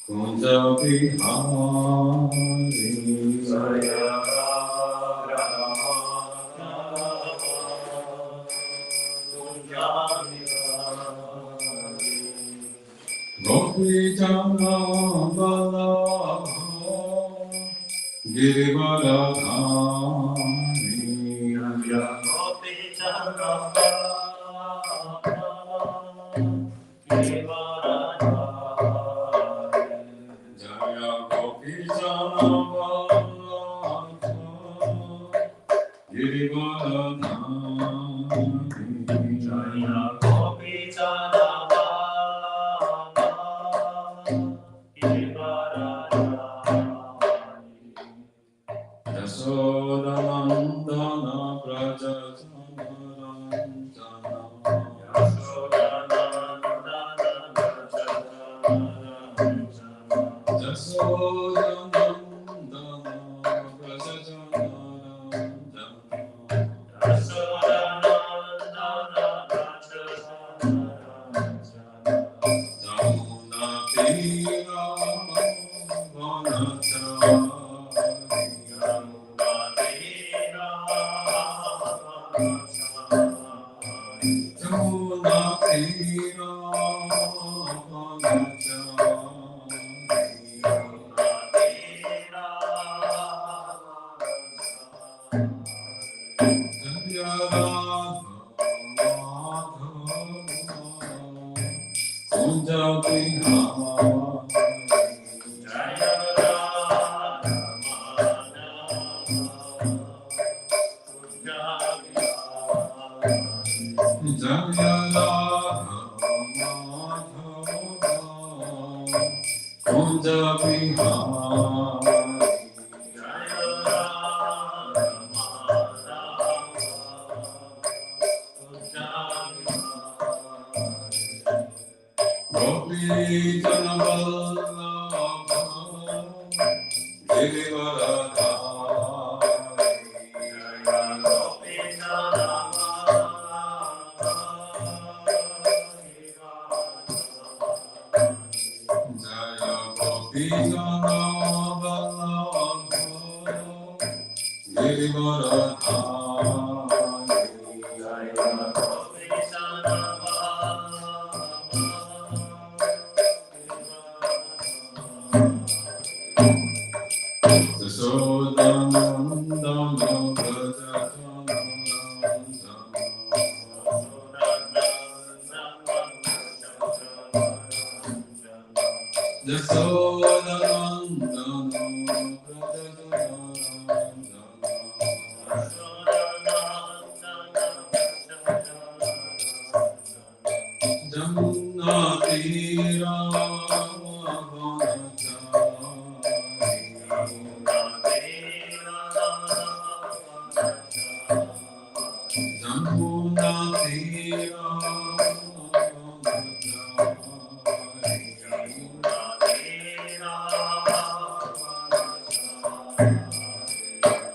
Kunja Bihari Jaya Gopi Jana Vallabha Girivaradhari Gopi Jana Jaya Gopi Jana Vallabha Girivaradhari Jaya Gopi Jana Vallabha Girivaradhari Yashodanandana Praja Janaranjana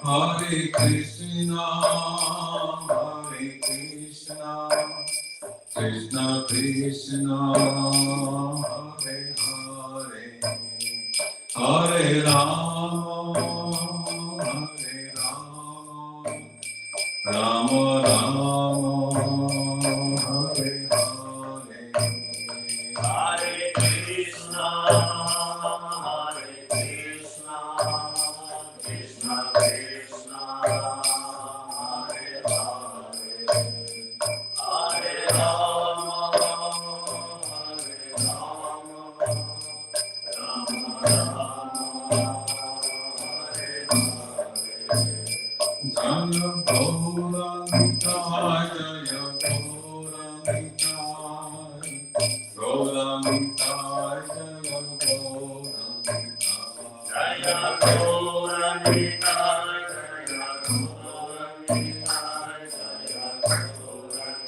Hare Krishna, Hare Krishna, Krishna Krishna, Hare Hare, Hare Rama, Hare Rama, Rama Rama, Hare Hare, Hare Krishna, Hare Krishna, Krishna Krishna, Hare Hare, Hare Rama, Hare Rama, Rama Rama, Hare Hare. Jaya Gauranga, Jaya Gauranga, Gauranga, Jaya Gauranga, Jaya Gauranga, Jaya Gauranga, Jaya Gauranga,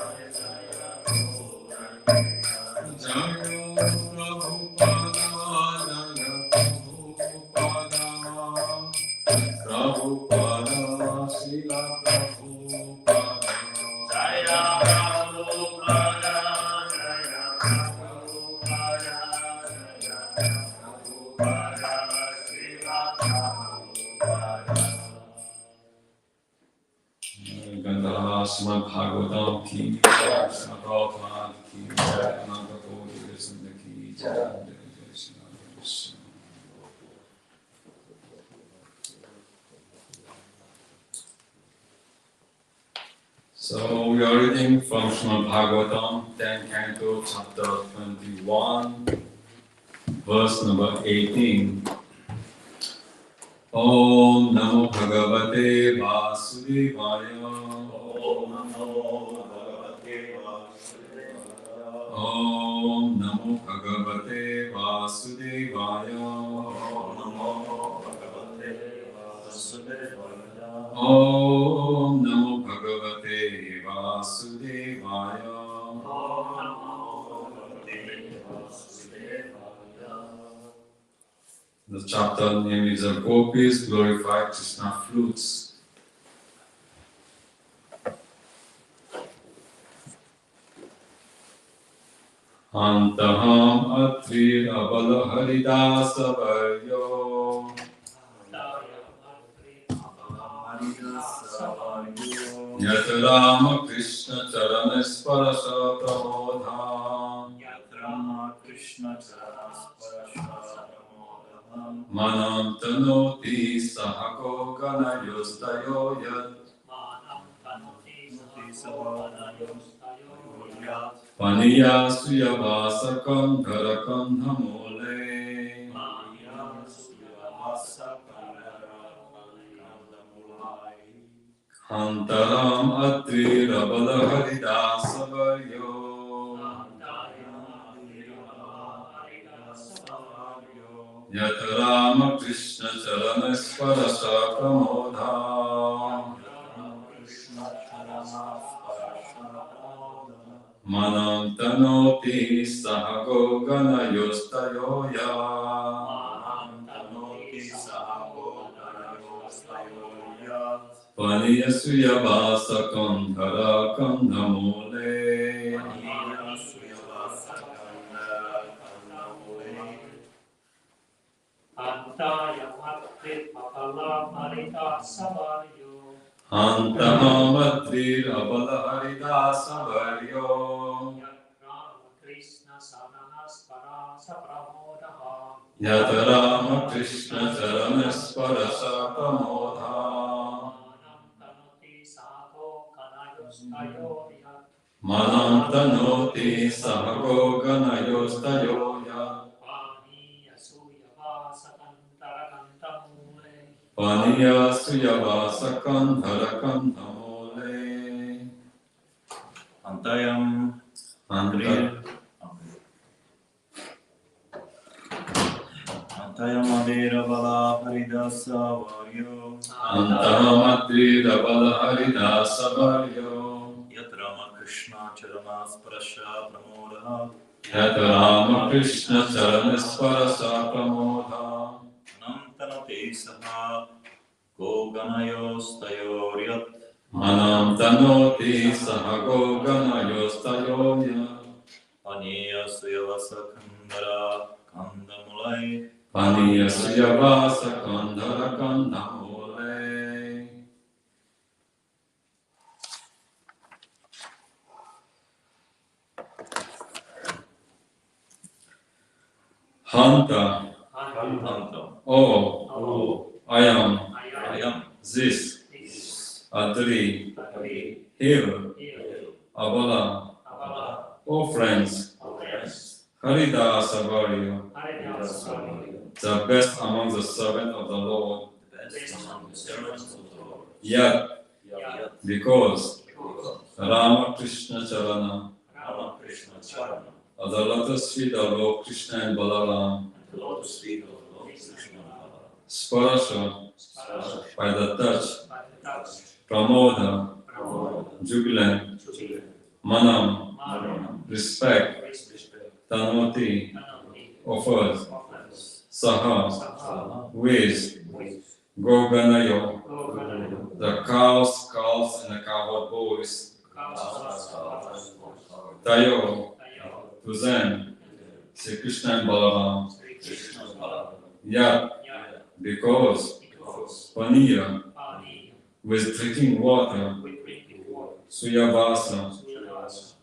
Jaya Gauranga, Jaya Prabhupada, Jaya Prabhupada, Prabhupada, Srila Prabhupada, Jaya Prabhupada, Jaya Prabhupada, Jaya Srimad Bhagavatam ki jai, Srimad Prabhupada ki jai, Ananta Koti Vishnu ki jai, Jai Krishna Krishna. So we are reading from Srimad Bhagavatam, 10th Canto, chapter 21, verse number 18. Om Namo Bhagavate Vasudevaya. Om Namo Bhagavate Vasudevaya. Om Namo Bhagavate Vasudevaya. Om Namo Bhagavate Vasudevaya. Om Namo Bhagavate Vasudevaya. Om Namo Bhagavate Vasudevaya. The chapter name is Gopis Glorify Krishna Flutes. Antaham Atri Abala Haridasa Varyo Yatarama Krishna Charanaspara Pramodham Manam Tanoti Sahako Ganayostayo Yat Paniya Suyavasakam Dharakam Dhamole Hantaram Atri Rabala Haridasa Varyo Yatarama Krishna Charanaspara Pramodham Manam Tanoti Sahago Ganayostayoya Paniyasuyavasakam Dharakam Dhamole Antahamatri Abala Haridasa Varyo Yatarama Krishna Charanaspara Pramodham Manam Tanoti Sahago Ganayostayoya Paniya Suyavasakam Dharakam Dhamole Antayam Antayamadira Bala Haridasa Varyo Antayamadira Bala Haridasa Varyo Yatrama Krishna Charanaspara Pramodha Yatrama Krishna Charanaspara Pramodha Anantanate Saha Goganayostayoryat Manam Tanoti Saha Goganayostayoryat Paniya Suyavasakandara Kandamulai Paniya Suyavasakandara Kandamulai. Hanta. Oh, I am this, Adri, here, Abala. Oh friends, Haridasa Varyo, the best among the servants of the Lord. Yet, because Rama Krishna Charana, the lotus feet of Lord Krishna and Balaram, Sparasha, by the touch, Pramoda, jubilant, Manam, respect, Tanoti, offers, Saha, with, Goganayo, the cows, calves, and the cowherd boys, Tayo, to them, Sri Krishna and Balaram, Yat, because Paniya, with drinking water, Suyavasa,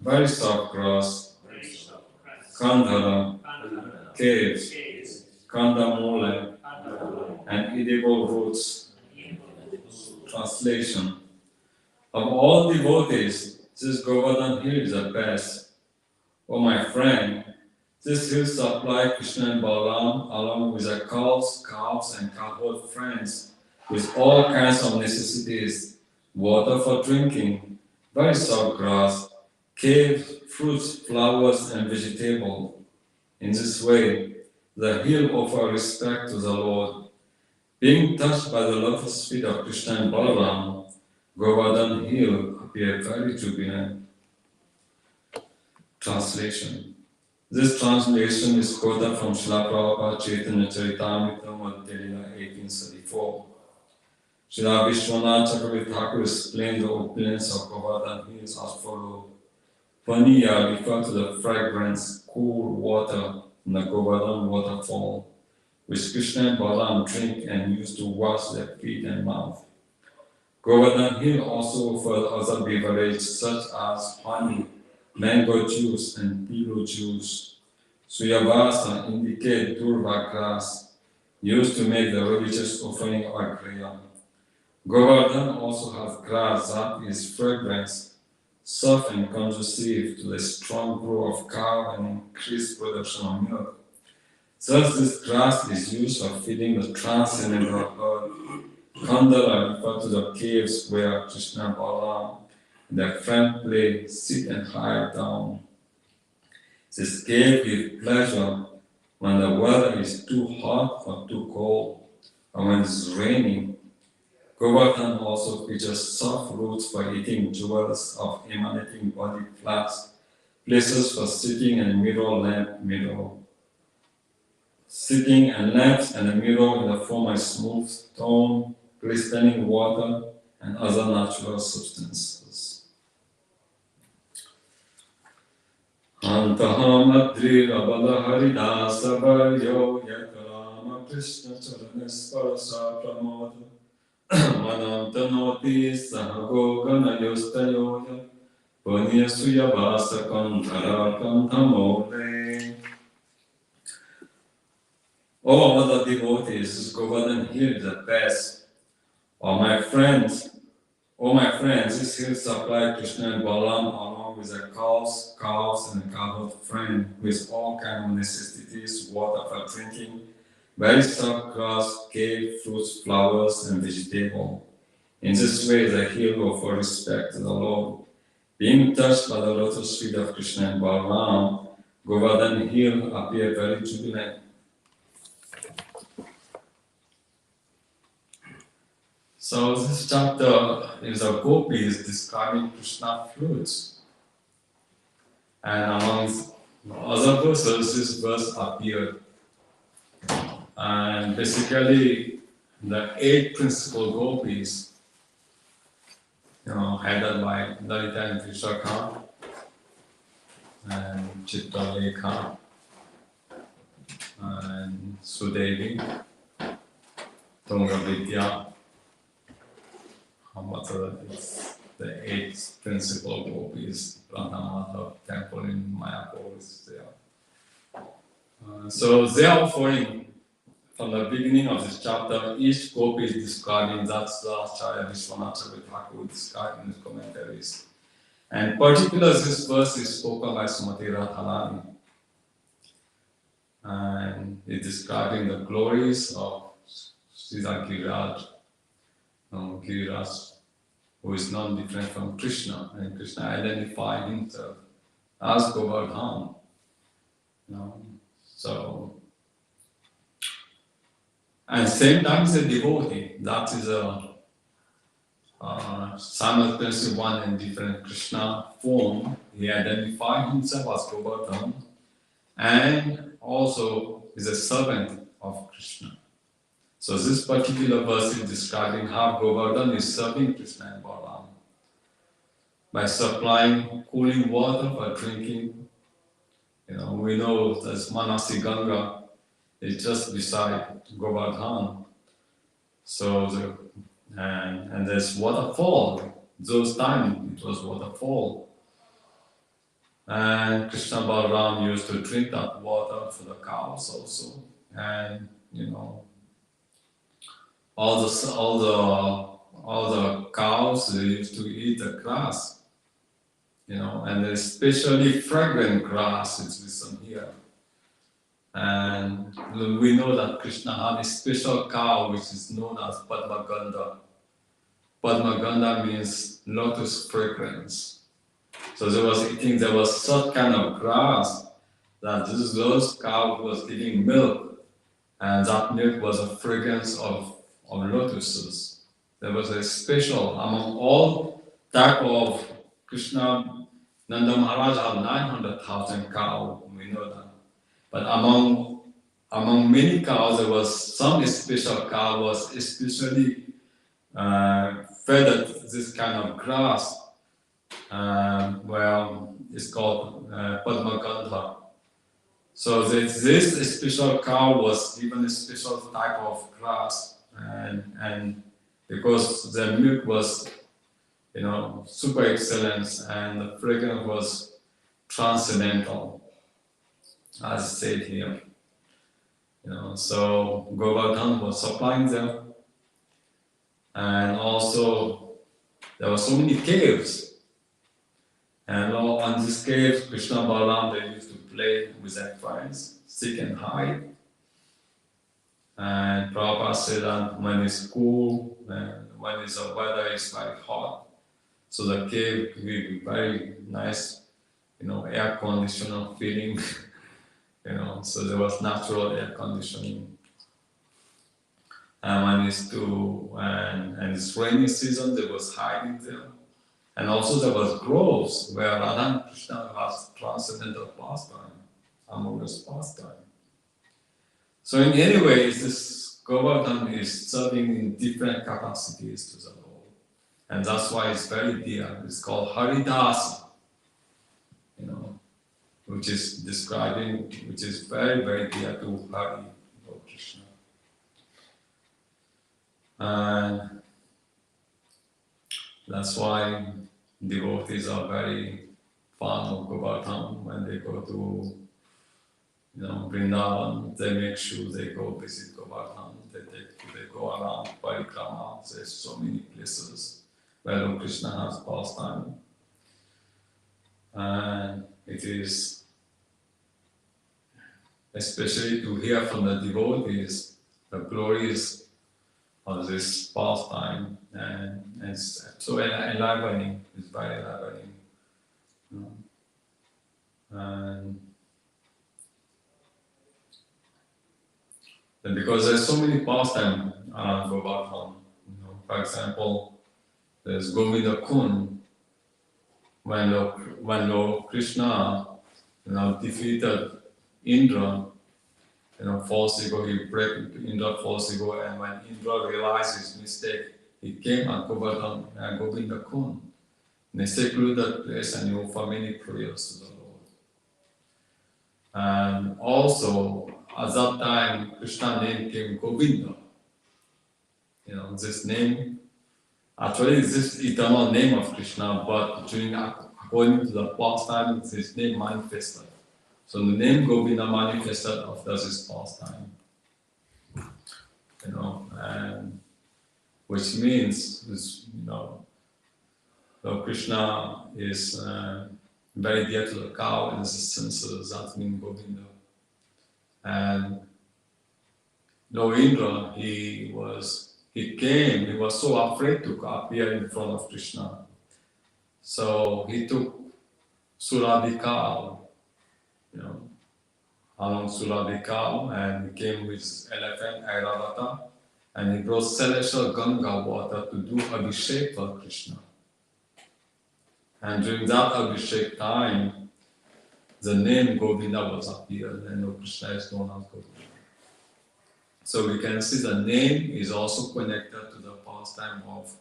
very soft grass, Kandhara, caves, Kandamole, and edible roots. Translation. Of all devotees, this Govardhan hill is the best. O my friend, this hill supplies Krishna and Balaram along with their cows, calves, and cowherd friends with all kinds of necessities, water for drinking, very soft grass, caves, fruits, flowers, and vegetables. In this way, the hill offers respect to the Lord. Being touched by the lotus feet of Krishna and Balaram, Govardhan hill appeared very jubilant. Translation. This translation is quoted from Srila Prabhupada Chaitanya Charitamrita Madhya Lila 1834. Srila Vishwanath Chakravarti Thakur explained the opulence of Govardhan hills as follows. Paniya refer to the fragrance, cool water in the Govardhan waterfall, which Krishna and Balaram drink and use to wash their feet and mouth. Govardhan hill also offers other beverages such as honey, mango juice, and pilu juice. Suyavasa indicate durva grass, used to make the religious offering of Agriya. Govardhan also has grass that is fragrance, soft and conducive to the strong growth of cow and increased production of milk. Thus, this grass is used for feeding the transcendental herd. Kandala refer to the caves where Krishna and Balaram and their friend play, sit and hide down. This cave gives pleasure when the weather is too hot or too cold, or when it's raining. Govardhan also features soft roots for eating jewels of emanating body flaps, places for sitting and sitting and lamps and a mirror in the form of smooth stone, glistening water, and other natural substances. Antaham Adri Rabala Haridasa Varyo Yakarama Krishna Charanesparasa Pramod Manantanoti Sahago Ganayostayoya Punya Suyavasa Kantara Kantamole. All other devotees, Govardhan hill is the best. O my friends, this hill supplies Krishna and Balaram along with their cows, and cowherd friend with all kinds of necessities, water for drinking, very soft grass, cave, fruits, flowers, and vegetables. In this way, the hill offers respect to the Lord. Being touched by the lotus feet of Krishna and Balaram, Govardhan hill appeared very jubilant. So this chapter is a gopis describing Krishna flutes. And among other verses, this verse appeared. And basically, the 8 principal gopis, headed by Lalita and Vishakha, and Chitralekha, and Sudevi, Tungavidya, it's the 8 principal gopis, Radha temple in Mayapur is there. So they are offering, from the beginning of this chapter, each gopi is describing, that's the Acharya Vishwanath Thakur described in his commentaries. And particularly this verse is spoken by Srimati Radharani. And it's describing the glories of Sridhar Giriraj. Giriraj, who is not different from Krishna, and Krishna identified himself as Govardhan. So, and same time is a devotee. That is a simultaneously one and different Krishna form. He identified himself as Govardhan, and also is a servant of Krishna. So this particular verse is describing how Govardhan is serving Krishna and Balaram by supplying cooling water for drinking. We know there's Manasi Ganga, It's just beside Govardhan. So and there's waterfall. Those time it was waterfall. And Krishna Balaram used to drink that water for the cows also. And all the cows, they used to eat the grass, and especially fragrant grass is written here. And we know that Krishna had a special cow which is known as Padmagandha. Padmagandha means lotus fragrance. So there was such kind of grass that this lotus cow was giving milk, and that milk was a fragrance of lotuses. There was a special, among all type of Krishna, Nanda Maharaj had 900,000 cows, we know that. But among many cows, there was some special cow was especially fed this kind of grass. It's called Padmagandha. So this special cow was given a special type of grass, and because the milk was, super excellent, and the fragrance was transcendental, as said here. So Govardhan was supplying them, and also there were so many caves. And on these caves, Krishna Balaram, they used to play with their friends, seek and hide. And Prabhupada said that when it's cool, and when the weather is very hot, so the cave will be very nice, air conditioner feeling, so there was natural air conditioning. And when it's rainy season, there was hiding there. And also there was groves where Radha and Krishna has transcendental pastime, amorous pastime. So in any way, this Govardhan is serving in different capacities to the Lord. And that's why it's very dear. It's called Haridasa, which is very, very dear to Hari, Lord Krishna. And that's why devotees are very fond of Govardhan. When they go to Vrindavan, they make sure they go visit Govardhan. They go around Parikrama. There's so many places where Lord Krishna has pastime. And it is especially to hear from the devotees the glories of this pastime, and it's so enlivening. It's very enlivening, and because there's so many pastimes around Govardhan. For example, there's Govinda Kun. When Lord Krishna, defeated Indra, false ego, he broke Indra false ego, and when Indra realized his mistake, he came at Govardhan and Govinda Kun, in a secluded place, and he offered many prayers to the Lord. And also, at that time, Krishna's name came Govinda. This name, actually, is this eternal name of Krishna, but according to the pastime, this name manifested. So the name Govinda manifested after this pastime, and which means, Lord Krishna is very dear to the cow in this sense, that means Govinda. And Lord Indra, he was so afraid to appear in front of Krishna. So he took Surabhi cow, along Surabhi cow, and he came with elephant Airavata, and he brought celestial Ganga water to do Abhishek for Krishna. And during that Abhishek time, the name Govinda was appeared, and Lord Krishna is known as Govinda. So we can see the name is also connected to the pastime of,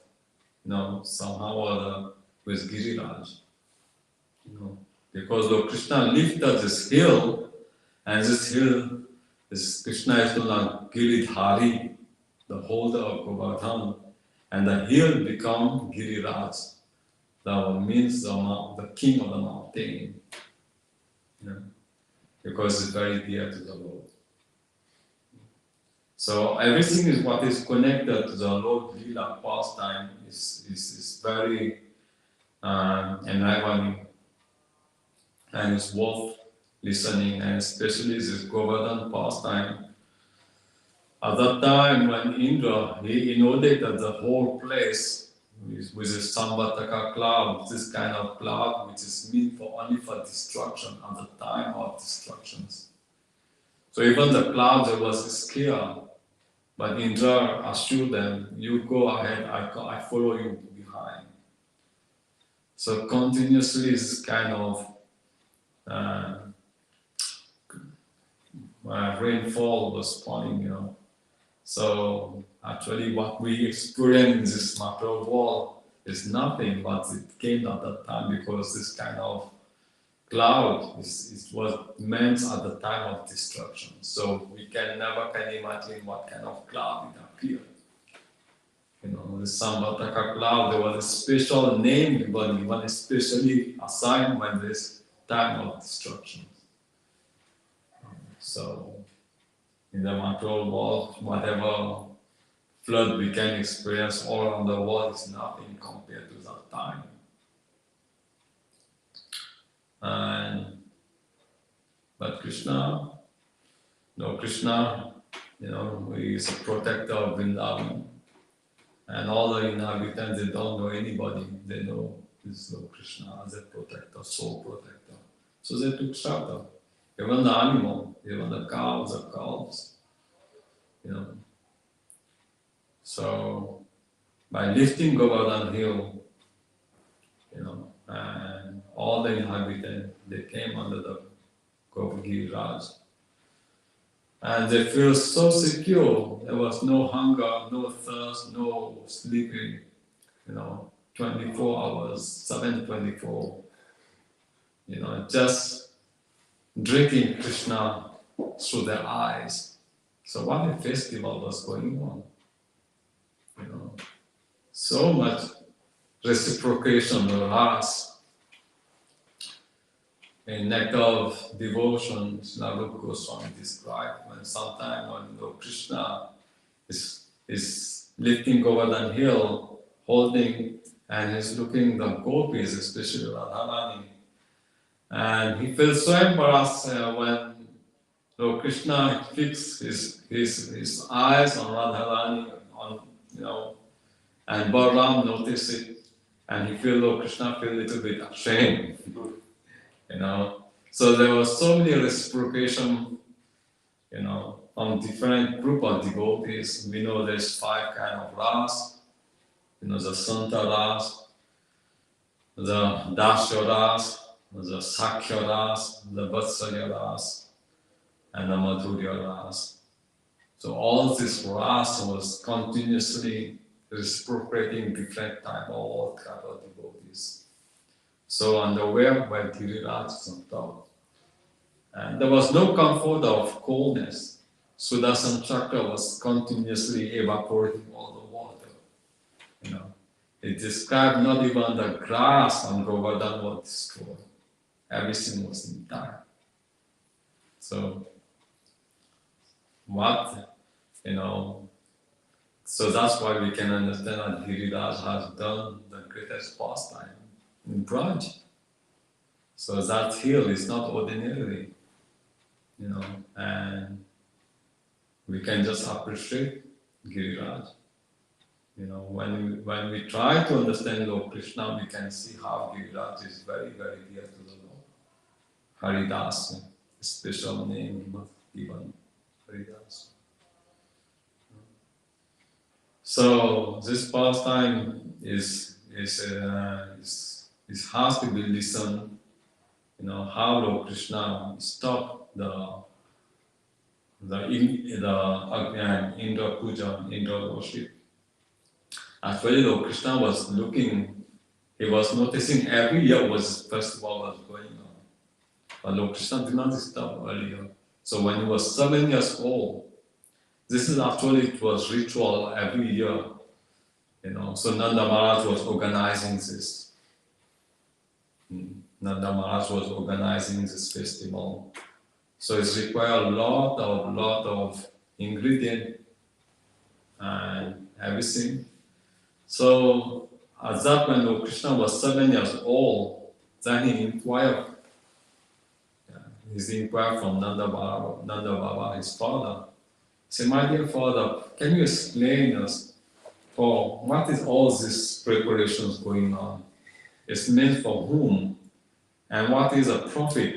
somehow or other with Giriraj. Because Lord Krishna lifted this hill, and this hill This Krishna is called Giridhari, the holder of Govardhan, and the hill become Giriraj, that means the king of the mountain, you know, because it's very dear to the Lord. So everything is what is connected to the Lord Lila pastime is very enlivening and it's worth listening, and especially this Govardhan pastime. At that time when Indra, he inundated the whole place with this Samvataka cloud, this kind of cloud which is meant for only for destruction at the time of destructions. So even the cloud there was scared, but Indra assured them, you go ahead, I follow you behind. So continuously this kind of rainfall was falling, you know. So actually what we experience in this material world is nothing, but it came at that time because this kind of cloud is what meant at the time of destruction. So we never can imagine what kind of cloud it appeared. You know, the Samvataka cloud, there was a special name given, especially assigned when this time of destruction. So in the material world, whatever flood we can experience all around the world is nothing compared to that time. But Krishna, you know, he is a protector of Vrindavan. And all the inhabitants, they don't know anybody. They know this Lord Krishna as a protector, soul protector. So they took shelter. Even the animal, even the cows, you know. So by lifting Govardhan hill, you know, and all the inhabitants, they came under the Govardhan Raj. And they feel so secure. There was no hunger, no thirst, no sleeping, you know, 24 hours, 7/24, you know, just drinking Krishna through their eyes. So what a festival was going on, you know. So much reciprocation of hearts. In Nectar of Devotion, Srimad Goswami described when sometime when Lord Krishna is lifting Govardhan hill, holding, and he's looking the gopis, especially Radharani, and he feels so embarrassed when Lord Krishna fixes his eyes on Radharani, you know, and Balaram notices it, and he feels Lord Krishna feel a little bit ashamed. You know, so there was so many reciprocation, you know, on different group of devotees. We know there's 5 kind of ras, you know, the Santa ras, the Dasya ras, the Sakya ras, the Vatsalya ras, and the Madhurya ras. So all this ras was continuously reciprocating different type of devotees. So underwear were Giriraj on top. And there was no comfort of coldness. Sudarshan Chakra was continuously evaporating all the water. You know, it described not even the grass on Govardhan was destroyed. Everything was intact. So you know, so that's why we can understand that Giriraj has done the greatest pastime in Braj. So that hill is not ordinary, you know, and we can just appreciate Giriraj. You know, when we try to understand Lord Krishna, we can see how Giriraj is very, very dear to the Lord. Haridas, a special name given Haridas. So this pastime is has to be listened. You know how Lord Krishna stopped the Indra puja, Indra worship. Actually, Lord Krishna was looking. He was noticing every year festival was going on, but Lord Krishna did not stop earlier. So when he was 7 years old, this is actually, it was ritual every year, So Nanda Maharaj was organizing this. Nanda Maharaj was organizing this festival. So it required a lot of ingredient and everything. So at that when Lord Krishna was 7 years old, then he inquired. He inquired from Nanda Baba, his father. He said, "My dear father, can you explain us for what is all these preparations going on? It's meant for whom? And what is a profit?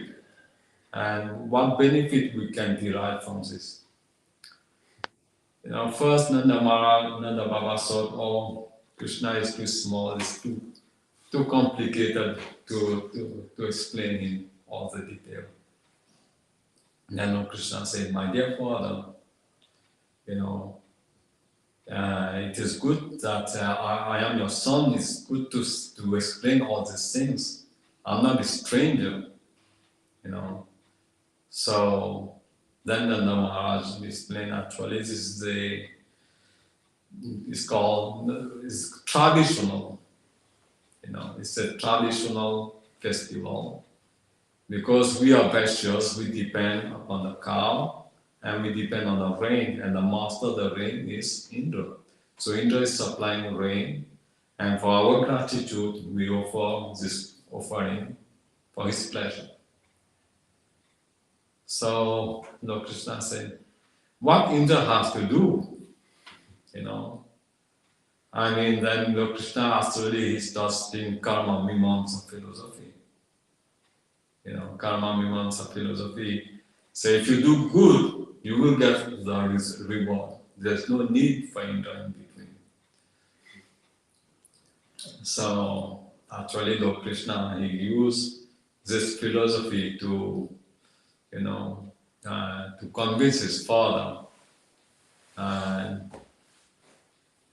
And what benefit we can derive from this?" First Nanda Baba thought, "Oh, Krishna is too small, it's too complicated to explain him all the detail." And then Lord Krishna said, "My dear father, it is good that I am your son. It's good to explain all these things. I'm not a stranger, So then the Maharaj explained, actually this is it's traditional, it's a traditional festival. Because we are Vaishyas, we depend upon the cow and we depend on the rain, and the master of the rain is Indra. So Indra is supplying rain, and for our gratitude, we offer this offering for his pleasure. So Lord Krishna said, what Indra has to do? Then Lord Krishna actually he starts doing karma mimamsa philosophy. Karma mimamsa philosophy. So if you do good, you will get the reward. There's no need for Indra in between. So actually Lord Krishna, he used this philosophy to convince his father. And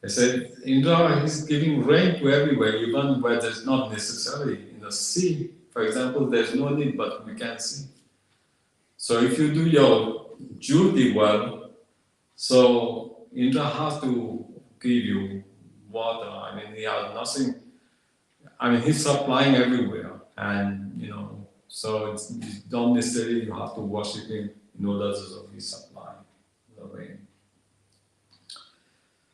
he said, Indra is giving rain to everywhere, even where there's not necessary. In the sea, for example, there's no need, but we can see. So if you do your duty well, so Indra has to give you water. He has nothing. He's supplying everywhere, and so it's not necessarily you have to worship him in order to he supply the rain.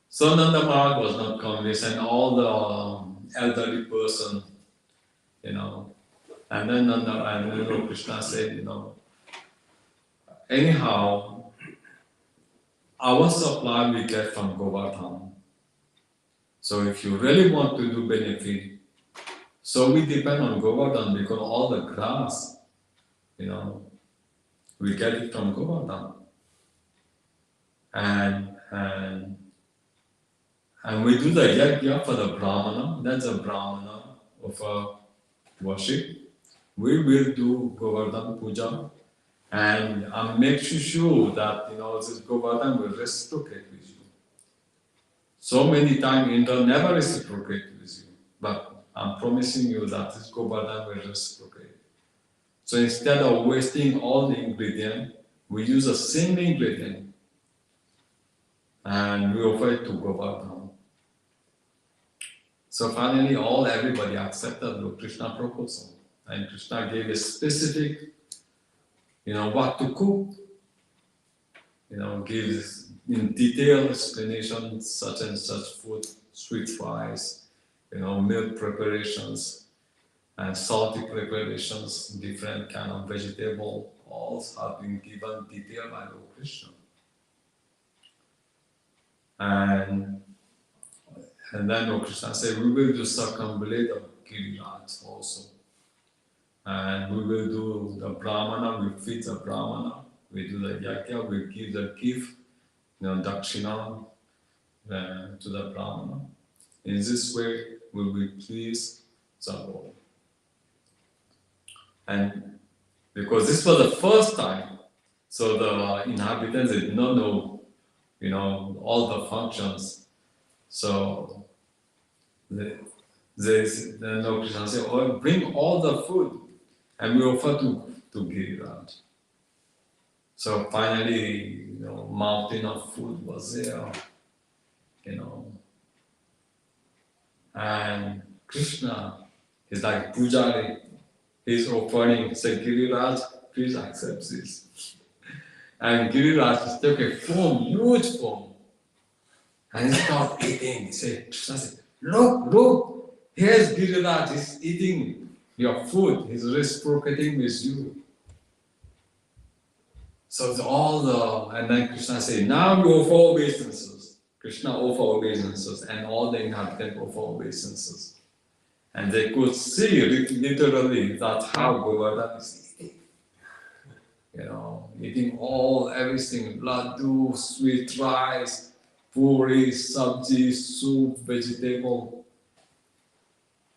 So Nanda Maharaj was not convinced, and all the elderly person, and then Lord Krishna said, anyhow, our supply we get from Govardhan. So if you really want to do benefit, so we depend on Govardhan because all the grass, we get it from Govardhan. And we do the yajna for the Brahmana, that's a Brahmana of worship. We will do Govardhan Puja and make sure that this Govardhan will reciprocate with you. So many times Indra never reciprocate with you, but I'm promising you that this Govardhan will reciprocate. So instead of wasting all the ingredient, we use the same ingredient and we offer it to Govardhan. So finally, everybody accepted the Krishna proposal, and Krishna gave a specific, what to cook. Gives in detailed explanation such and such food, sweet rice, milk preparations, and salty preparations, different kind of vegetable. All have been given detail by Lord Krishna. And then Lord Krishna said, we will do circumambulate the Giriraj also. And we will do the Brahmana, we feed the Brahmana, we do the yajna, we give the gift, dakshina to the Brahmana. In this way, we will please the Lord. And because this was the first time, so the inhabitants did not know, all the functions. So then Lord Krishna said, oh, bring all the food and we offer to Giriraj. So finally, mountain of food was there, and Krishna is like Pujari. He's offering, say, Giriraj, please accept this. And Giriraj took a form, huge form, and he started eating. He said, Krishna said, look, here's Giriraj, he's eating your food, he's reciprocating with you. So it's and then Krishna said, now you offer obeisances. Krishna offer obeisances, and all the inhabitants offer obeisances. And they could see literally that how Govardhan is eating. Eating everything, laddu, sweet rice, puri, sabji, soup, vegetable.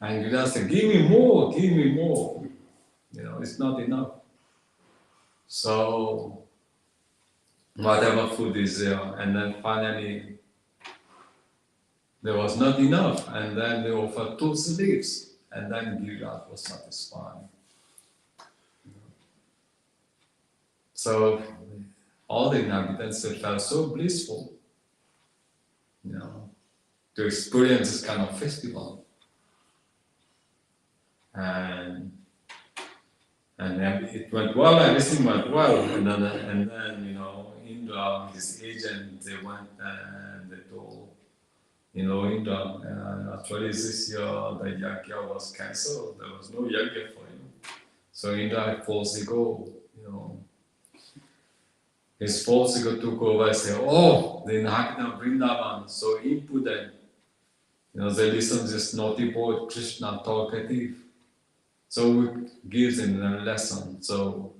And Krishna said, give me more, give me more. It's not enough. So, whatever food is there, and then finally, there was not enough, and then they offered 2 leaves, and then Giriraj was satisfied. So all the inhabitants felt so blissful, to experience this kind of festival, and it went well. Everything went well, and then Indra, his agent, they went and they told. Indra, actually this year the yajna was cancelled. There was no yajna for him. So Indra false ego, his false ego took over and said, oh, the inhabitant of Vrindavan, so impudent. They listen to this naughty boy, Krishna, talkative. So we gives him a lesson. So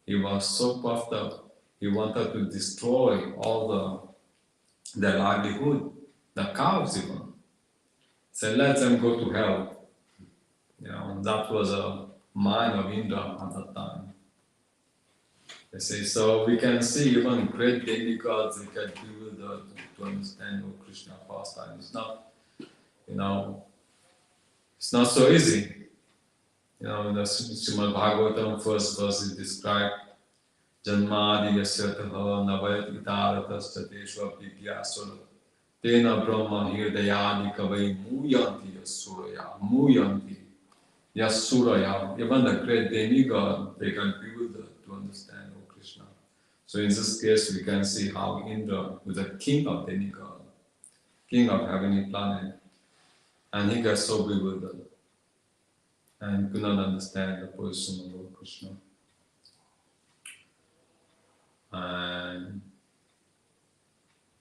he was so puffed up, he wanted to destroy all their livelihood, the cows even. So let them go to hell. That was a mind of Indra at that time. They say, so we can see even great demigods, they can do to understand Krishna pastime. It's not, it's not so easy. In the Srimad Bhagavatam first verse is described, Janmadi yasyataha navayat itaratas chateshva vidyasura Tena Brahma Hirdayadi Kavai Muyanti Yasuraya. Even the great demigod, they can be with to understand Krishna. So in this case, we can see how Indra was the king of demigod, king of heavenly planet, and he got so bewildered and could not understand the position of Lord Krishna. And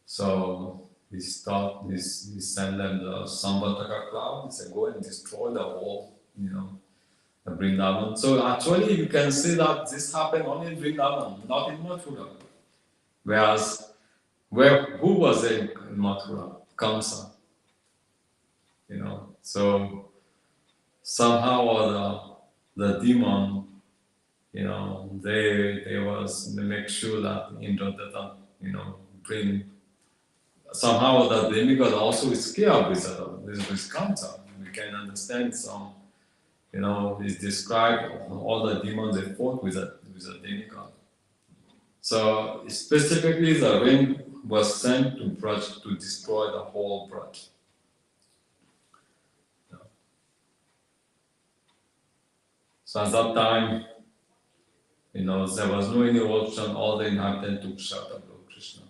so he sent them the Samvartaka cloud. He said, go and destroy the whole, the Vrindavan. So actually you can see that this happened only in Vrindavan, not in Mathura. Whereas, who was in Mathura? Kamsa. So somehow or the demon, they make sure that Indra doesn't, bring. Somehow the demigod also is scared with Kamsa. We can understand some, it's described all the demons they fought with a demigod. So specifically the rain was sent to Braj to destroy the whole Braj. So at that time, there was no any option, all the inhabitants took shelter of Lord Krishna.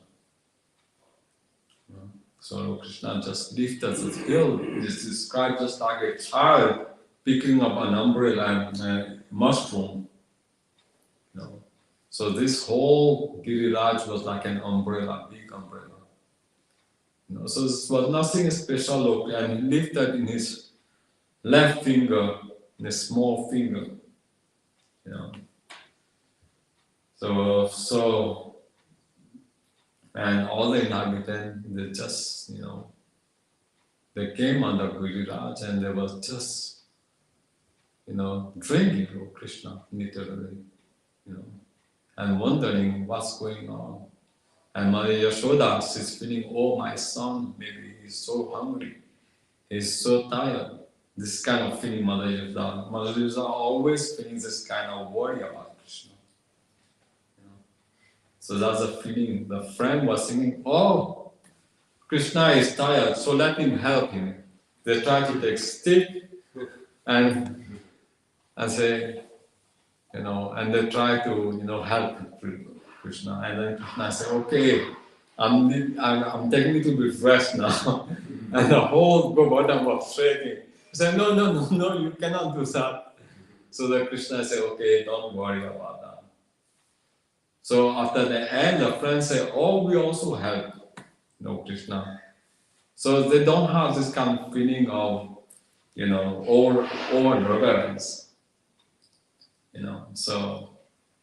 So Lord Krishna just lifted this hill. It's described just like a child picking up an umbrella and a mushroom. So this whole Giriraj was like an umbrella, big umbrella. So this was nothing special, and he lifted in his left finger, in a small finger. So and all the inhabitants, they just, they came under Giriraj and they were just, drinking of Krishna, literally, and wondering what's going on. And Mother Yashoda, she's feeling, oh, my son, maybe he's so hungry, he's so tired. This kind of feeling, Mother Yashoda. Mother Yashoda always feeling this kind of worry about Krishna. So that's the feeling. The friend was thinking, oh, Krishna is tired, so let him help him. They try to take stick and say, and they try to, help Krishna. And then Krishna said, okay, I'm taking you to be fresh now. And the whole Bhagavatam was shaking. He said, no, you cannot do that. So the Krishna said, okay, don't worry about that. So after the end, the friends say, oh, we also help, Krishna. So they don't have this kind of feeling of, over reverence. So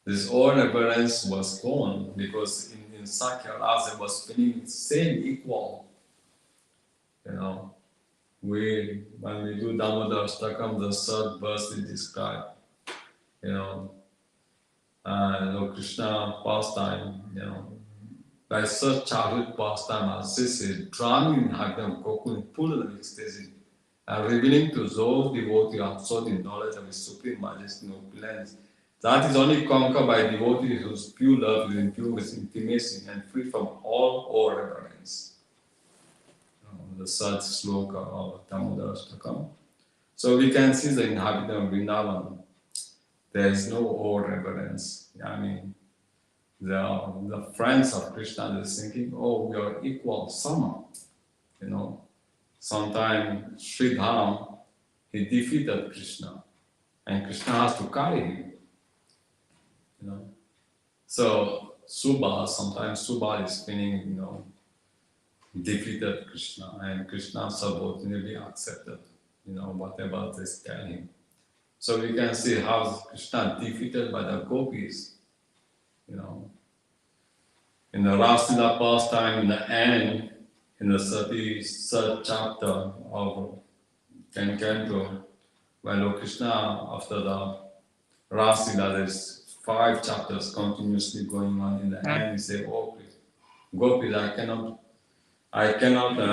this over reverence was gone because in Sakya Rasa was feeling same equal. When we do Damodar Ashtakam, the third verse is described. Lord Krishna pastime, by such childhood pastime as this is drowning in Hagam Kokun full of ecstasy, and revealing to those devotees absorbed in knowledge of His supreme majesty and opulence. That is only conquered by devotees whose pure love is imbued with intimacy and free from all reverence. The third sloka of Damodar Ashtakam. So we can see the inhabitant of Vrindavan. There is no all reverence. I mean, the friends of Krishna are thinking, oh, we are equal somehow. Sometimes Sridham, he defeated Krishna, and Krishna has to carry him. So sometimes Subha is feeling, defeated Krishna, and Krishna subordinately accepted, whatever they tell him. So we can see how Krishna defeated by the gopis, In the Rasila pastime, in the end, in the 33rd chapter of Canto, when Lord Krishna, after the Rasila, there's 5 chapters continuously going on. In the end, he said, oh, gopis, I cannot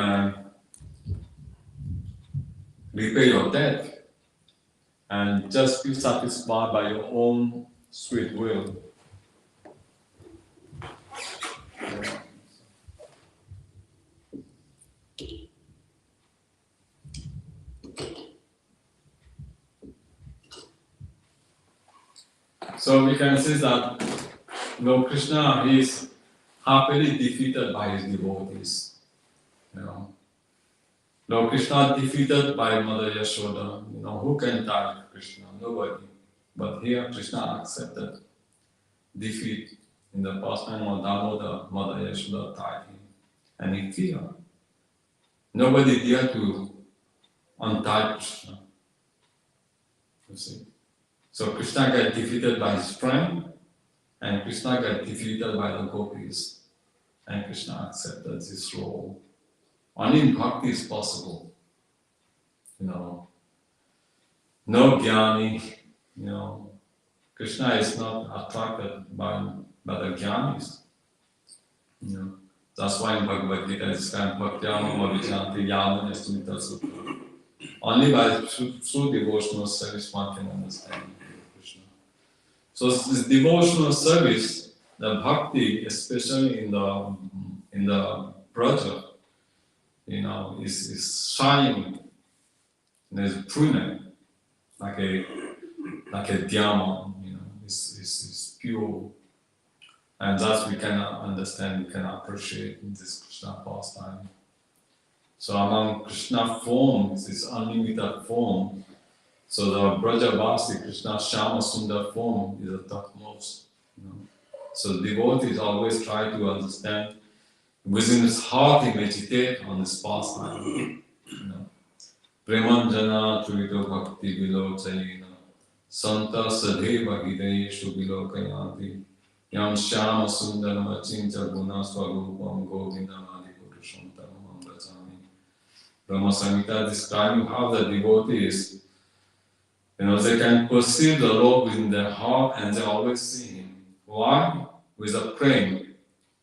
repay your debt. And just be satisfied by your own sweet will. So we can see that Lord Krishna is happily defeated by his devotees. Lord Krishna defeated by Mother Yashoda. Who can tie Krishna? Nobody. But here Krishna accepted defeat in the pastime of Damodar. Mother Yashoda tied him. And he feared. Nobody dared to untie Krishna. You see? So Krishna got defeated by his friend, and Krishna got defeated by the gopis. And Krishna accepted this role. Only in bhakti is possible. No jnani, Krishna is not attracted by the jnanis. That's why in Bhagavad Gita it's kind of bhaktyānam avichanti yāman estumita sutta. Only by true devotional service one can understand Krishna. So this devotional service, the bhakti, especially in the Braja, is shining, is brilliant, like a diamond, is pure, and thus we cannot understand, we cannot appreciate this Krishna pastime. So among Krishna forms, this unlimited form, so the Brajavasi, Krishna Shama Sundar form is the topmost. So devotees always try to understand. Within his heart, he meditates on this pastime. Premanjana Churito Bhakti Vilocayena Santa Sadheva Hidayeshu Vilokayanti Yam Shama Sundaram Achincha Guna Swarupam Govindam Adi Purusham Tamam Amrachami. Brahma Samhita describing how the devotees, they can perceive the Lord within their heart and they always see Him. Why? With a praying,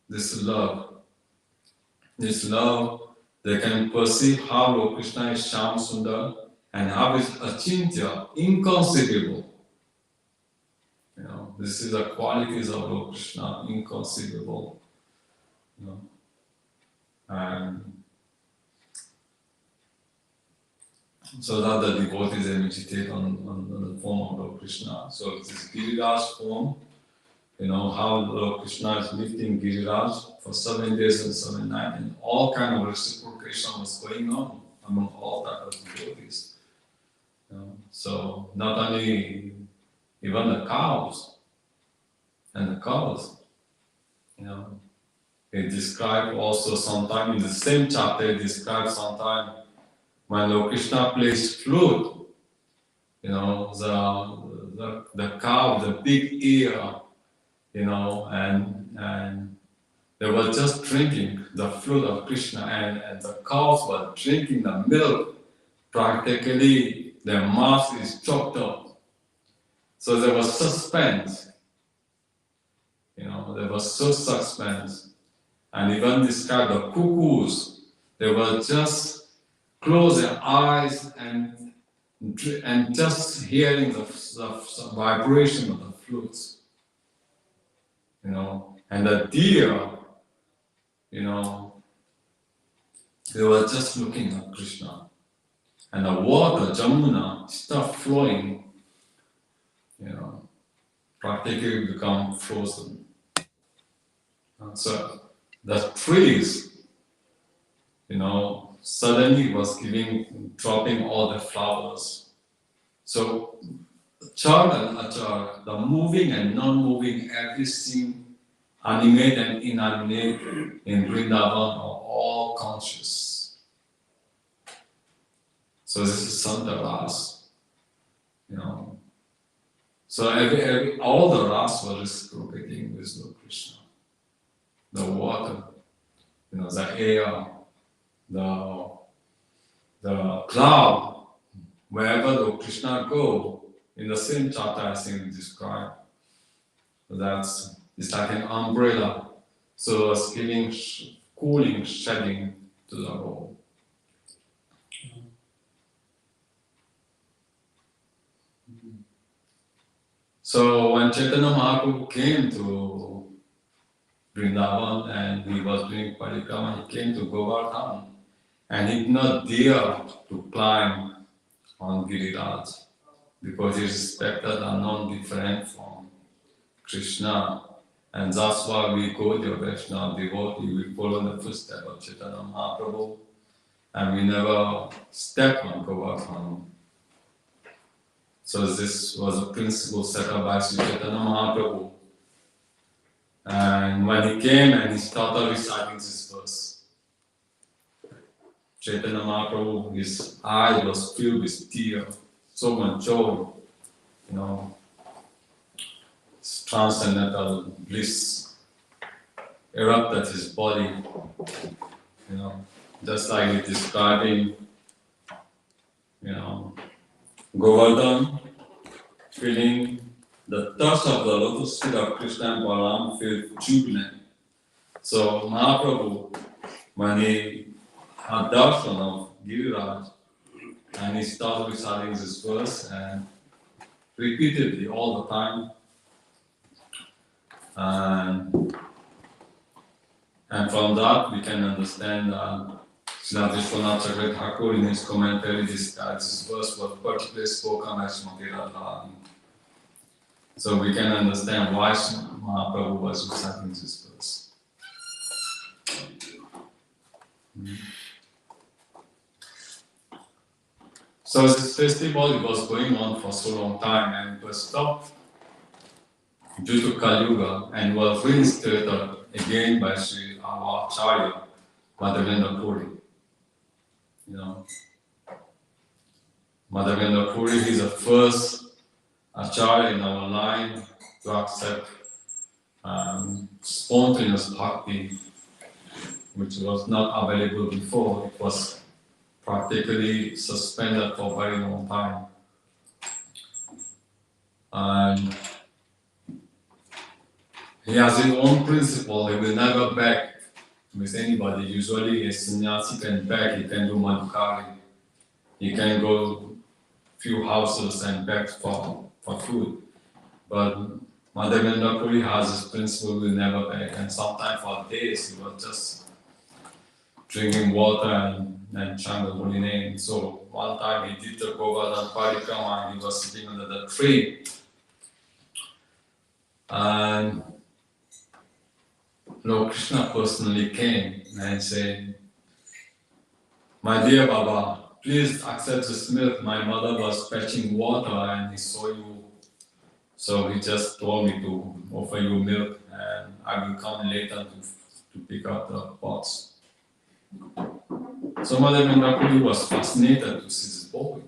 this love, they can perceive how Lord Krishna is Shama Sundar and how is Achintya, inconceivable. this is the qualities of Lord Krishna, inconceivable. And so that the devotees they meditate on the form of Lord Krishna. So this Giriraj form, how Lord Krishna is lifting Giriraj for 7 days and 7 nights, and all kind of reciprocation was going on among all type of devotees. So not only even the cows, it described also sometime in the same chapter, it describes sometime when Lord Krishna plays flute, the cow, the big ear, and they were just drinking the flute of Krishna, and the cows were drinking the milk. Practically, their mouth is choked up. So there was suspense. There was so suspense. And even described the cuckoos, they were just close their eyes and just hearing the vibration of the flutes. And the deer, they were just looking at Krishna. And the water, Jamuna, stopped flowing, practically become frozen. And so the trees, suddenly was dropping all the flowers. So Char and Achar, the moving and non-moving, everything animate and inanimate in Vrindavan are all conscious. So this is Santa Ras, So all the ras were reciprocating with Lord Krishna. The water, the air, the cloud, wherever Lord Krishna go, in the same chapter I think we describe, it's like an umbrella, so it's giving cooling, shedding to the whole. So when Chaitanya Mahaprabhu came to Vrindavan and he was doing parikrama, he came to Govardhan and he did not dare to climb on Giriraj because he respected a non-different from Krishna, and that's why we go to Vaishnava devotee, we follow the footsteps of Chaitanya Mahaprabhu, and we never step on Govardhan. So this was a principle set up by Sri Chaitanya Mahaprabhu. And when he came and he started reciting this verse, Chaitanya Mahaprabhu, his eye was filled with tears, so much joy, transcendental bliss erupted his body, just like he's describing, Govardhan, feeling the touch of the lotus feet of Krishna and Balaram, felt jubilant. So Mahaprabhu, when he had darshan of Giriraj, and he started reciting this verse and repeatedly all the time, and from that we can understand that Srimad Vishwanath Chakravarti Thakur in his commentary describes this verse was particularly spoken by Srimati Radharani. So we can understand why Mahaprabhu was reciting this verse. So this festival was going on for so long time and it was stopped due to Kali Yuga and was reinstated again by Sri Acharya Madhavendra Puri. Madhavendra Puri is the first Acharya in our line to accept spontaneous bhakti, which was not available before. It was practically suspended for a very long time. And he has his own principle, he will never beg with anybody. Usually a sannyasi can beg, he can do madhukari, he can go few houses and beg for food. But Madhavendra Puri has this principle, will never beg, and sometimes for days he was just drinking water and chanting the holy name. So one time he did the Govardhan Parikrama and he was sitting under the tree. And Lord Krishna personally came and said, "My dear Baba, please accept this milk. My mother was fetching water and he saw you. So he just told me to offer you milk and I will come later to pick up the pots." So Madhavendra Puri was fascinated to see this boy.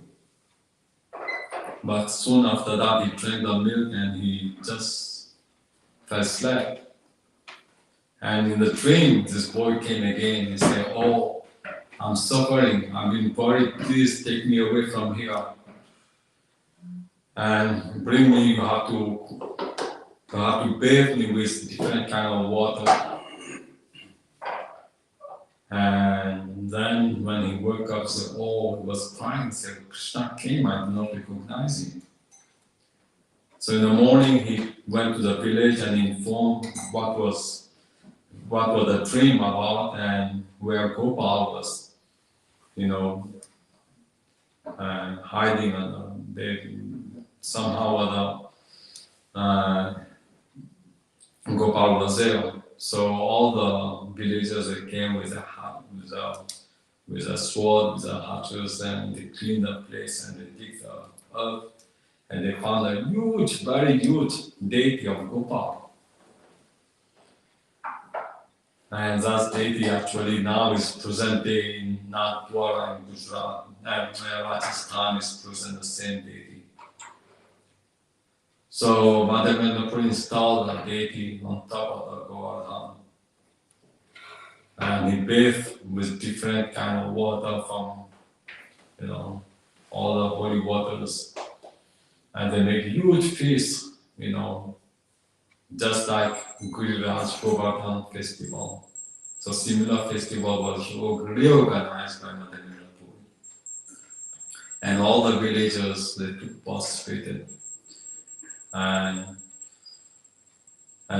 But soon after that he drank the milk and he just fell asleep. And in the dream, this boy came again. He said, "Oh, I'm suffering. I'm being worried. Please take me away from here and bring me. You have to bathe me with different kind of water." And then when he woke up, he said, "Oh," he was crying. He said, "Krishna came. I did not recognize him." So in the morning, he went to the village and informed what was the dream about and where Gopal was, hiding. And they somehow or other, Gopal was there. So all the villagers they came with a sword, with a hatchets, and they cleaned the place and they dig the earth and they found a huge, very huge deity of Gopal. And that deity actually now is present in Nathdwara in Gujarat, and Rajasthan is present the same deity. So Madhavendra Puri installed a deity on top of the Govardhan. And he bathed with different kind of water from, all the holy waters. And they make huge feast, just like Giriraj Govardhan festival. So similar festival was reorganized by Madhavendra Puri. And all the villagers, they participated. And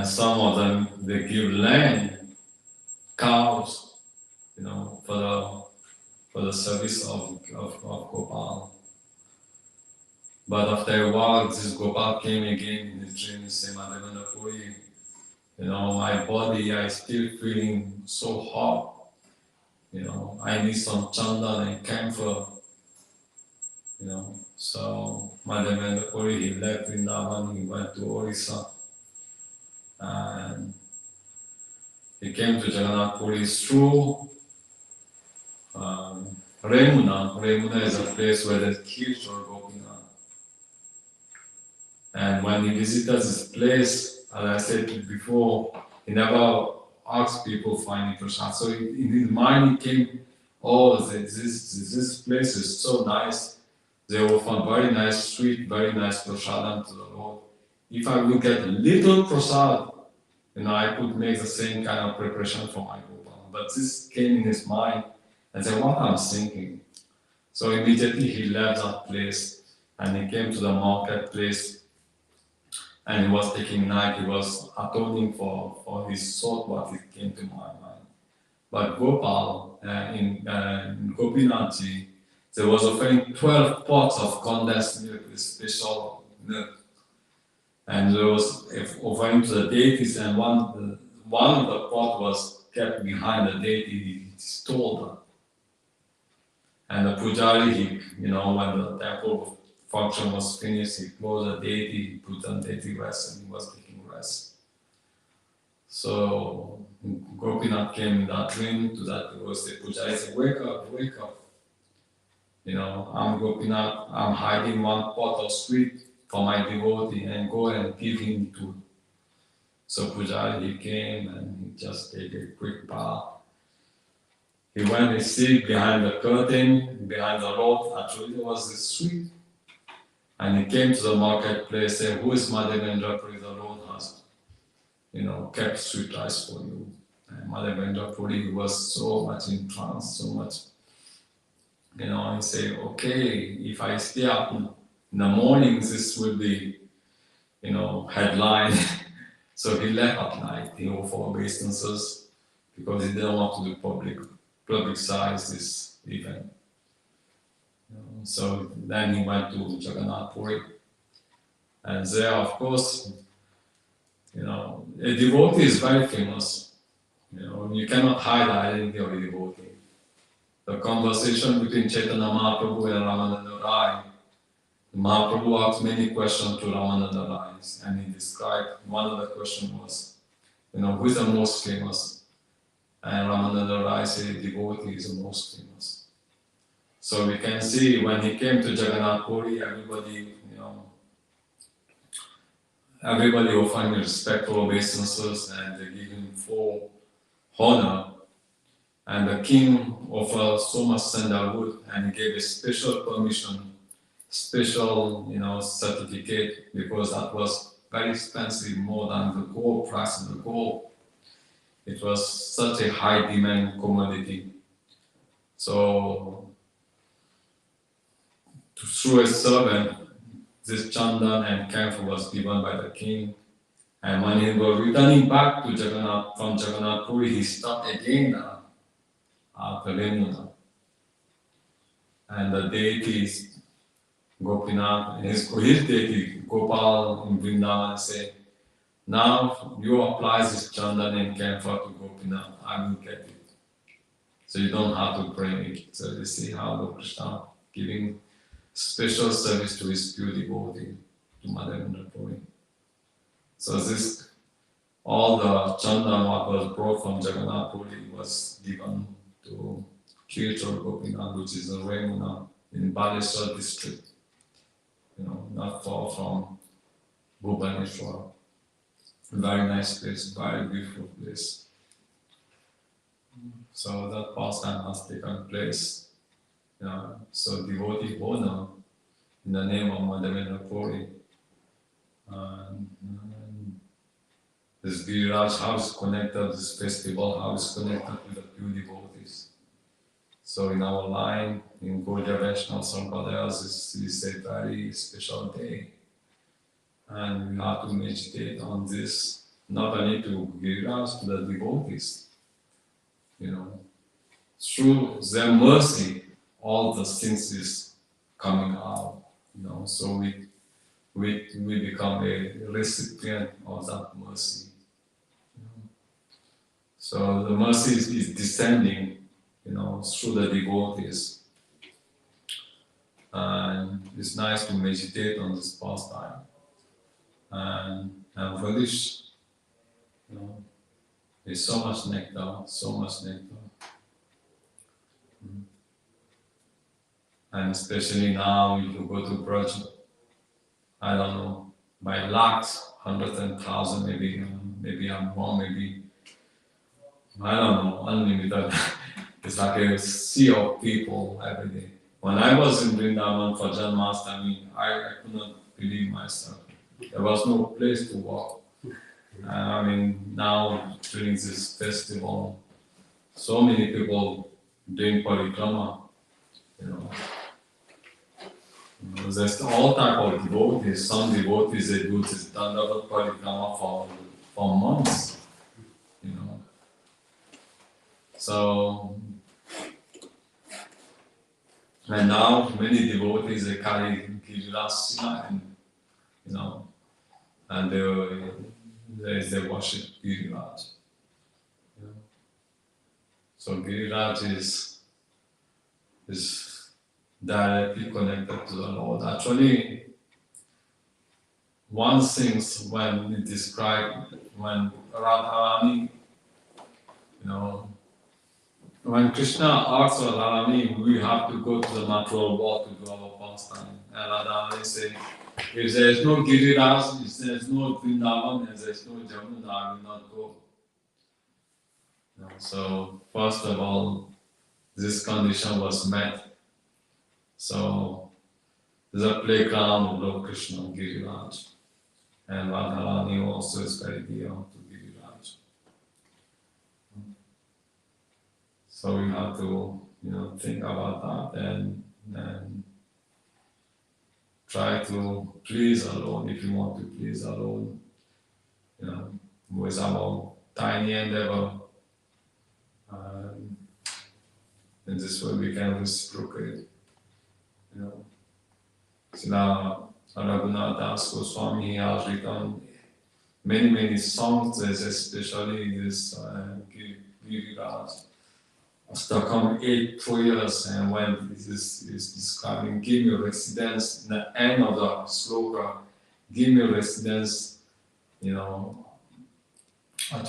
some of them, they give land, cows, for the service of Gopal. But after a while, this Gopal came again in his dream and said, "Madhavendra Puri, my body, I still feeling so hot. I need some chandan and camphor." So Madhavendra Puri, he left Vrindavan, he went to Orissa, and he came to Jagannath Puri through Remuna. Remuna is a place where they kill Gopinath. And when he visited this place, as I said before, he never asked people for any prasad. So in his mind, he came, "Oh, this place is so nice. They offer very nice sweet, very nice prasadam to the Lord. If I will get a little prasad, I could make the same kind of preparation for my Gopal." But this came in his mind and said, "What I'm thinking." So immediately he left that place and he came to the marketplace. And he was taking knife, he was atoning for his thought, what it came to my mind. But Gopal, in Gopinathji, there was offering 12 pots of condensed milk with special milk. And there was offering to the deities, and one of the pot was kept behind the deity, he stole that. And the pujari, when the temple function was finished, he closed the deity, he put on deity rest, and he was taking rest. So Gopinath came in that dream to that devotee pujari, said, "Wake up, wake up. I'm Gopinath, I'm hiding one pot of sweet for my devotee, and go and give him too." So pujari, he came and he just take a quick bath. He went and sit behind the curtain, behind the rod. Actually, there was this sweet. And he came to the marketplace, saying, "Who is Madhavendra Puri? The Lord has, kept sweet rice for you." And Madhavendra Puri was so much in trance, so much, he said, "Okay, if I stay up in the morning, this will be headline. So he left at night, for obeisances, because he didn't want to do publicize this event. So then he went to Jagannath Puri, and there, of course, a devotee is very famous. You cannot hide the identity of a devotee. The conversation between Chaitanya Mahaprabhu and Ramananda Rai, Mahaprabhu asked many questions to Ramananda Rai, and he described, one of the questions was, who is the most famous? And Ramananda Rai said, devotee is the most famous. So we can see when he came to Jagannath Puri, everybody offered him respectful obeisances and they gave him full honor. And the king offered so much sandalwood and he gave a special permission, special certificate, because that was very expensive, more than the gold price of the gold. It was such a high demand commodity. So through a servant, this chandan and camphor was given by the king. And when he was returning back to Jagannath, from Jagannath Puri, he stopped again at Yamuna. And the deities, Gopinath, his deity Gopal in Vrindavan said, now you apply this chandan and camphor to Gopinath, I will get it. So you don't have to bring it. So you see how Lord Krishna giving special service to his pure devotee, to Madhavendra Puri. So this, all the chandan what was brought from Jagannath Puri was given to Kirtan Gopinath, which is in Remuna, in Baleshwar district, not far from Bhubaneswar. Very nice place, very beautiful place. So that pastime has taken place. So devotee honor in the name of Madhavendra Puri. This Giriraj, how is connected, this festival, how is connected with the pure devotees. So in our line, in Gaudiya Vaishnava Sampradayas, this is a very special day. And we have to meditate on this, not only to Giriraj, to the devotees. Through their mercy, all the sins is coming out. So we become a recipient of that mercy. So the mercy is descending, through the devotees. And it's nice to meditate on this pastime. And for this, there's so much nectar, so much nectar. And especially now, if you go to Braj, I don't know, by lakhs, hundreds and thousands, maybe I'm wrong, maybe, I don't know, unlimited. It's like a sea of people every day. When I was in Vrindavan for Janmashtami, I could not believe myself. There was no place to walk. Now during this festival, so many people doing parikrama, There's all type of devotees. Some devotees they do this Dandavat parikrama for months, So, and now many devotees they carry Giriraj and they worship Giriraj. So Giriraj is directly connected to the Lord. Actually, one thing when it described when Radharani, when Krishna asks Radharani, we have to go to the natural world to do our pastime. And Radharani said, if there is no Giriraj, if there is no Vrindavan, and there is no Jamuna, I will not go. So first of all, this condition was met. So there's a playground of Lord Krishna, Giriraj. And Radharani also is very dear to Giriraj. So we have to, think about that and try to please alone if you want to please alone, with our tiny endeavor. In this way we can reciprocate. Srila Raghunath Das Goswami has written many songs, especially this Giriraj Astakam 8 prayers, and when this is describing give me residence, in the end of the sloka, give me residence, at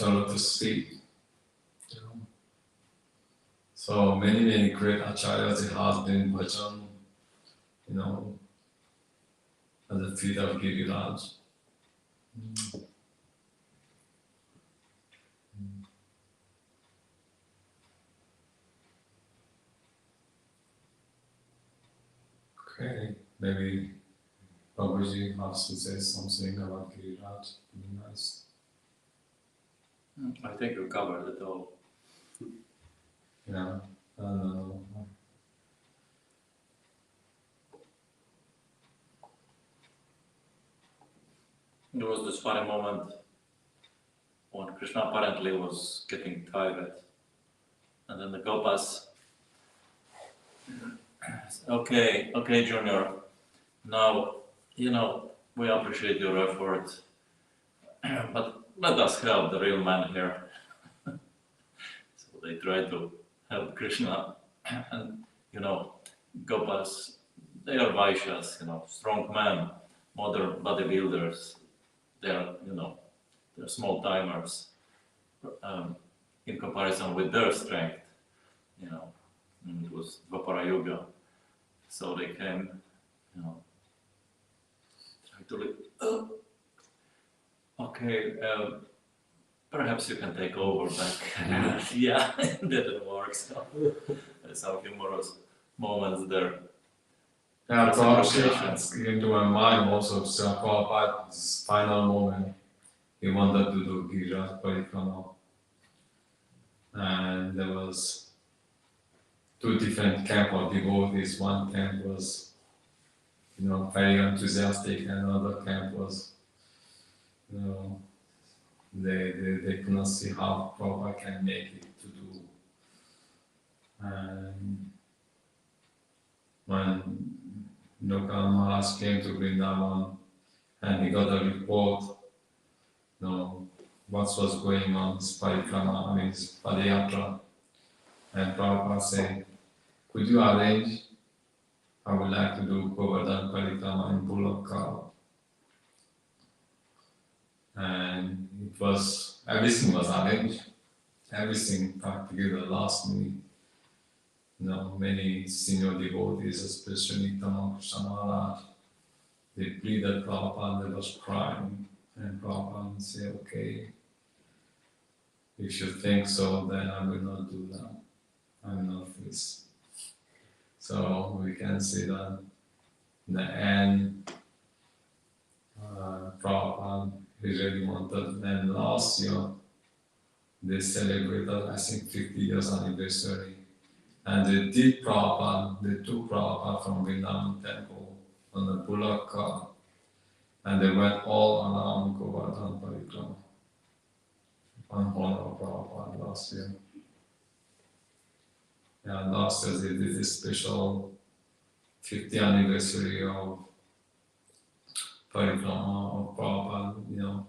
your lotus feet. So many great acharyas have been bhajan, at the feet of Giriraj. Okay, maybe Prabhuji has to say something about Giriraj. Be nice. I think you covered it all. Yeah. There was this funny moment when Krishna apparently was getting tired, and then the Gopas, okay, Junior, now, we appreciate your effort, but let us help the real man here. So they try to help Krishna, and, Gopas, they are Vaishyas, strong men, modern bodybuilders. They're small timers in comparison with their strength, and it was Dvapara Yuga. So they came, try to live. Okay, perhaps you can take over back. Yeah, that didn't work. So there's some humorous moments there. Yeah, perhaps into my mind also, Prabhupada, this final moment, he wanted to do Giriraj Parikrama. And there was 2 different camps of devotees. One camp was, very enthusiastic, and another camp was, they could not see how Prabhupada can make it to do. And when Lokal Maharaj came to Vrindavan and he got a report, what was going on, his parikrama, his padayatra, and Prabhupada said, could you arrange? I would like to do Govardhan Parikrama in Bullock Cow. And everything was arranged, everything practically the last minute. Many senior devotees, especially Krishna Maharaj, they pleaded Prabhupada, they was crying, and Prabhupada said, okay, if you think so, then I will not do that. I will not face. So we can see that in the end, Prabhupada really wanted, and last year they celebrated, I think, 50 years anniversary. And they took Prabhupada from Vrindavan temple on the bullock cart, and they went all around Govardhan Parikrama on honor of Prabhupada last year. And last year they did a special 50th anniversary of Parikrama of Prabhupada,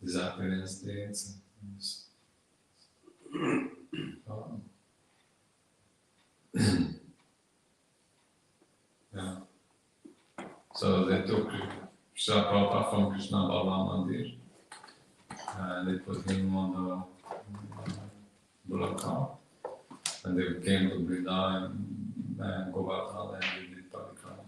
disappearance dates. Yeah. So they took Srila Prabhupada from Krishna Balaram Mandir and they put him on the bullock cart, and they came to Vrindavan and Govardhan and they did Parikrama.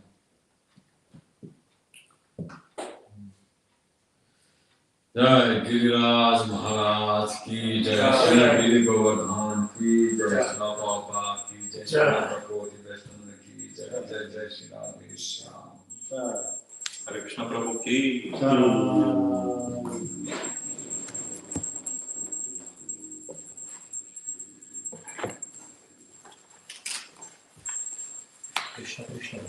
Jai Giriraj Maharaj ki Jai, Shri Giri Govardhan ki Jai, Srila Prabhupada ki Jai, Srila Prabhupada ki Jai, Jai Jai Shri Radhe Shyam. Hare Krishna Prabhu ki. Krishna Krishna.